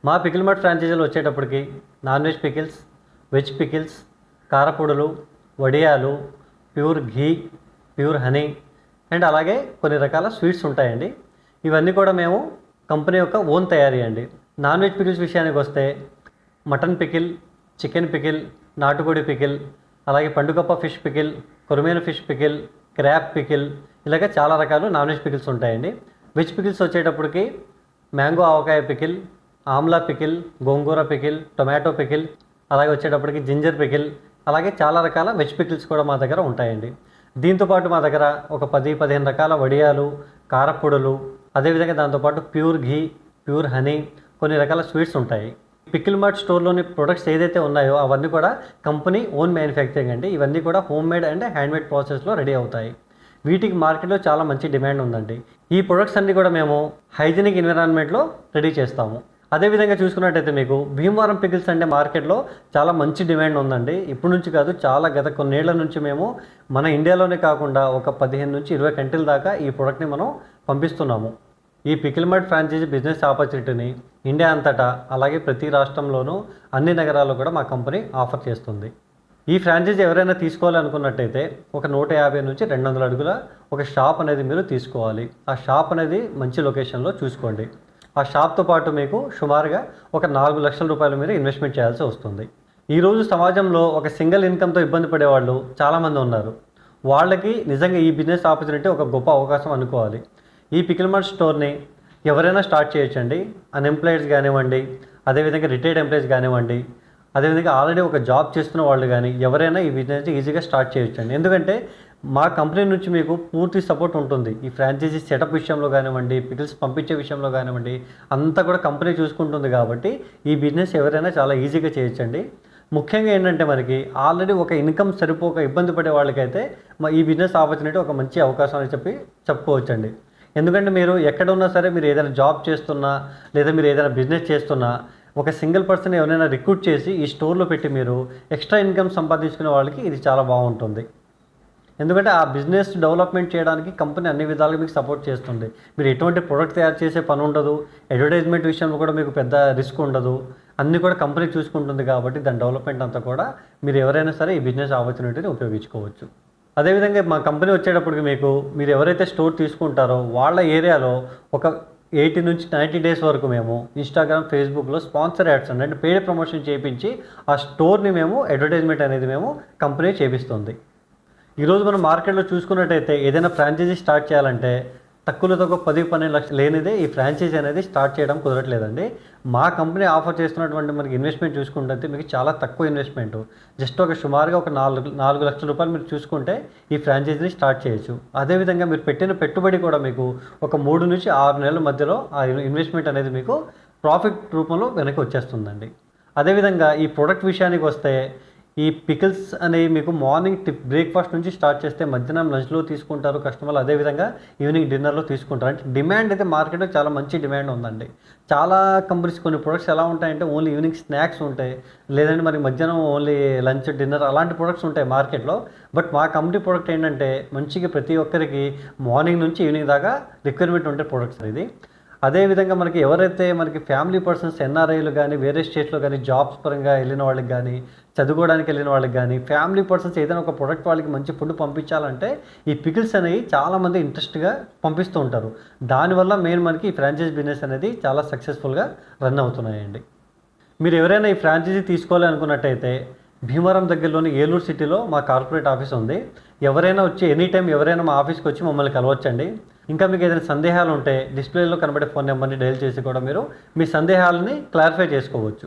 మా pickle mart ఫ్రాంచైజీలో వచ్చేటప్పటికి non veg pickles, veg pickles, కారపొడులు, వడియాలు, pure ghee, pure honey and అలాగే కొన్ని రకాల స్వీట్స్ ఉంటాయండి. ఇవన్నీ కూడా మేము కంపెనీ యొక్క ఓన్ తయారీ అండి. నాన్ వెజ్ పికిల్స్ విషయానికి వస్తే మటన్ పికిల్, చికెన్ పికిల్, నాటుకోడి పికిల్, అలాగే పండుగప్ప ఫిష్ పికిల్, కొరమేను ఫిష్ పికిల్, క్రాబ్ పికిల్, ఇలాగ చాలా రకాలు నాన్ వెజ్ పికిల్స్ ఉంటాయండి. వెజ్ పికిల్స్ వచ్చేటప్పటికి mango avakaya pickle, amla pickle, gongura pickle, tomato pickle, అలాగే వచ్చేటప్పటికి జింజర్ పికిల్, అలాగే చాలా రకాల వెజ్ పికిల్స్ కూడా మా దగ్గర ఉంటాయండి. దీంతోపాటు మా దగ్గర ఒక 10-15 రకాల వడియాలు, కారపొడులు, అదేవిధంగా దాంతోపాటు ప్యూర్ ఘీ, ప్యూర్ హనీ, కొన్ని రకాల స్వీట్స్ ఉంటాయి. పికిల్ మార్ట్ స్టోర్లోని ప్రొడక్ట్స్ ఏదైతే ఉన్నాయో అవన్నీ కూడా కంపెనీ ఓన్ మ్యానుఫ్యాక్చరింగ్ అండి. ఇవన్నీ కూడా హోమ్ మేడ్ అండ్ హ్యాండ్మేడ్ ప్రాసెస్లో రెడీ అవుతాయి. వీటికి మార్కెట్లో చాలా మంచి డిమాండ్ ఉందండి. ఈ ప్రొడక్ట్స్ అన్నీ కూడా మేము హైజీనిక్ ఎన్విరాన్మెంట్లో రెడీ చేస్తాము. అదేవిధంగా చూసుకున్నట్టయితే మీకు భీమవరం పికిల్స్ అంటే మార్కెట్లో చాలా మంచి డిమాండ్ ఉందండి. ఇప్పుడు నుంచి కాదు, చాలా గత కొన్నేళ్ల నుంచి మేము మన ఇండియాలోనే కాకుండా ఒక 15-20 కంట్రీల దాకా ఈ ప్రోడక్ట్ని మనం పంపిస్తున్నాము. ఈ పికిల్ మార్ట్ ఫ్రాంచైజీ బిజినెస్ ఆపర్చునిటీని ఇండియా అంతటా అలాగే ప్రతి రాష్ట్రంలోనూ అన్ని నగరాల్లో కూడా మా కంపెనీ ఆఫర్ చేస్తుంది. ఈ ఫ్రాంచైజీ ఎవరైనా తీసుకోవాలనుకున్నట్టయితే ఒక 150-200 అడుగుల ఒక షాప్ అనేది మీరు తీసుకోవాలి. ఆ షాప్ అనేది మంచి లొకేషన్లో చూసుకోండి. ఆ షాప్తో పాటు మీకు సుమారుగా ఒక 4 లక్షల రూపాయలు మీరు ఇన్వెస్ట్మెంట్ చేయాల్సి వస్తుంది. ఈరోజు సమాజంలో ఒక సింగిల్ ఇన్కమ్తో ఇబ్బంది పడేవాళ్ళు చాలామంది ఉన్నారు. వాళ్ళకి నిజంగా ఈ బిజినెస్ ఆపర్చునిటీ ఒక గొప్ప అవకాశం అనుకోవాలి. ఈ పికిల్ మార్ట్ స్టోర్ని ఎవరైనా స్టార్ట్ చేయొచ్చండి. అన్ఎంప్లాయిడ్స్ కానివ్వండి, అదేవిధంగా రిటైర్డ్ ఎంప్లాయీస్ కానివ్వండి, అదేవిధంగా ఆల్రెడీ ఒక జాబ్ చేస్తున్న వాళ్ళు కానీ ఎవరైనా ఈ బిజినెస్ ఈజీగా స్టార్ట్ చేయొచ్చండి. ఎందుకంటే మా కంపెనీ నుంచి మీకు పూర్తి సపోర్ట్ ఉంటుంది. ఈ ఫ్రాంచైజీ సెటప్ విషయంలో కానివ్వండి, పికిల్స్ పంపించే విషయంలో కానివ్వండి, అంతా కూడా కంపెనీ చూసుకుంటుంది. కాబట్టి ఈ బిజినెస్ ఎవరైనా చాలా ఈజీగా చేయొచ్చండి. ముఖ్యంగా ఏంటంటే మనకి ఆల్రెడీ ఒక ఇన్కమ్ సరిపోక ఇబ్బంది పడే వాళ్ళకైతే ఈ బిజినెస్ ఆపర్చునిటీ ఒక మంచి అవకాశం అని చెప్పుకోవచ్చండి. ఎందుకంటే మీరు ఎక్కడ ఉన్నా సరే, మీరు ఏదైనా జాబ్ చేస్తున్నా లేదా మీరు ఏదైనా బిజినెస్ చేస్తున్నా ఒక సింగిల్ పర్సన్ ఎవరైనా రిక్రూట్ చేసి ఈ స్టోర్లో పెట్టి మీరు ఎక్స్ట్రా ఇన్కమ్ సంపాదించుకునే వాళ్ళకి ఇది చాలా బాగుంటుంది. ఎందుకంటే ఆ బిజినెస్ డెవలప్మెంట్ చేయడానికి కంపెనీ అన్ని విధాలుగా మీకు సపోర్ట్ చేస్తుంది. మీరు ఎటువంటి ప్రోడక్ట్ తయారు చేసే పని ఉండదు, అడ్వర్టైజ్మెంట్ విషయంలో కూడా మీకు పెద్ద రిస్క్ ఉండదు. అన్నీ కూడా కంపెనీ చూసుకుంటుంది. కాబట్టి దాని డెవలప్మెంట్ అంతా కూడా మీరు ఎవరైనా సరే ఈ బిజినెస్ ఆపర్చునిటీని ఉపయోగించుకోవచ్చు. అదేవిధంగా మా కంపెనీ వచ్చేటప్పటికి మీరు ఎవరైతే స్టోర్ తీసుకుంటారో వాళ్ళ ఏరియాలో ఒక 80-90 డేస్ వరకు మేము ఇన్స్టాగ్రామ్, ఫేస్బుక్లో స్పాన్సర్ యాడ్స్ అంటే పెయిడ్ ప్రమోషన్ చేయించి ఆ స్టోర్ని మేము అడ్వర్టైజ్మెంట్ అనేది మేము కంపెనీ చేపిస్తుంది. ఈరోజు మనం మార్కెట్లో చూసుకున్నట్టయితే ఏదైనా ఫ్రాంచైజీ స్టార్ట్ చేయాలంటే తక్కువలో తక్కువ 10-12 లక్షలు లేనిదే ఈ ఫ్రాంచైజీ అనేది స్టార్ట్ చేయడం కుదరట్లేదండి. మా కంపెనీ ఆఫర్ చేస్తున్నటువంటి మనకి ఇన్వెస్ట్మెంట్ చూసుకుంటే మీకు చాలా తక్కువ ఇన్వెస్ట్మెంట్, జస్ట్ ఒక సుమారుగా ఒక 4 లక్షల రూపాయలు మీరు చూసుకుంటే ఈ ఫ్రాంచైజీని స్టార్ట్ చేయొచ్చు. అదేవిధంగా మీరు పెట్టిన పెట్టుబడి కూడా మీకు ఒక 3-6 నెలల మధ్యలో ఆ ఇన్వెస్ట్మెంట్ అనేది మీకు ప్రాఫిట్ రూపంలో వెనక్కి వచ్చేస్తుందండి. అదేవిధంగా ఈ ప్రోడక్ట్ విషయానికి వస్తే ఈ పికిల్స్ అనేవి మీకు మార్నింగ్ బ్రేక్ఫాస్ట్ నుంచి స్టార్ట్ చేస్తే మధ్యాహ్నం లంచ్లో తీసుకుంటారు కస్టమర్లు, అదేవిధంగా ఈవినింగ్ డిన్నర్లో తీసుకుంటారు. అంటే డిమాండ్ అయితే మార్కెట్లో చాలా మంచి డిమాండ్ ఉందండి. చాలా కంపెనీస్ కొన్ని ప్రొడక్ట్స్ ఎలా ఉంటాయంటే ఓన్లీ ఈవినింగ్ స్నాక్స్ ఉంటాయి, లేదంటే మరి మధ్యాహ్నం ఓన్లీ లంచ్, డిన్నర్ అలాంటి ప్రొడక్ట్స్ ఉంటాయి మార్కెట్లో. బట్ మా కంపెనీ ప్రొడక్ట్ ఏంటంటే మంచిగా ప్రతి ఒక్కరికి మార్నింగ్ నుంచి ఈవినింగ్ దాకా రిక్వైర్మెంట్ ఉండే ప్రొడక్ట్స్ ఇది. అదేవిధంగా మనకి ఎవరైతే మనకి ఫ్యామిలీ పర్సన్స్, ఎన్ఆర్ఐలు కానీ వేరే స్టేట్స్లో కానీ జాబ్స్ పరంగా వెళ్ళిన వాళ్ళకి కానీ చదువుకోవడానికి వెళ్ళిన వాళ్ళకి కానీ ఫ్యామిలీ పర్సన్స్ ఏదైనా ఒక ప్రొడక్ట్ వాళ్ళకి మంచి ఫుడ్ పంపించాలంటే ఈ పికిల్స్ అనేవి చాలామంది ఇంట్రెస్ట్గా పంపిస్తూ ఉంటారు. దానివల్ల మనకి ఈ ఫ్రాంచైజీ బిజినెస్ అనేది చాలా సక్సెస్ఫుల్గా రన్ అవుతున్నాయండి. మీరు ఎవరైనా ఈ ఫ్రాంచైజీ తీసుకోవాలి అనుకున్నట్టయితే భీమవరం దగ్గరలోని ఏలూరు సిటీలో మా కార్పొరేట్ ఆఫీస్ ఉంది. ఎవరైనా వచ్చి ఎనీ టైం ఎవరైనా మా ఆఫీస్కి వచ్చి మమ్మల్ని కలవచ్చండి. ఇంకా మీకు ఏదైనా సందేహాలు ఉంటే డిస్ప్లేలో కనబడే ఫోన్ నెంబర్ని డయల్ చేసి కూడా మీరు మీ సందేహాలని క్లారిఫై చేసుకోవచ్చు.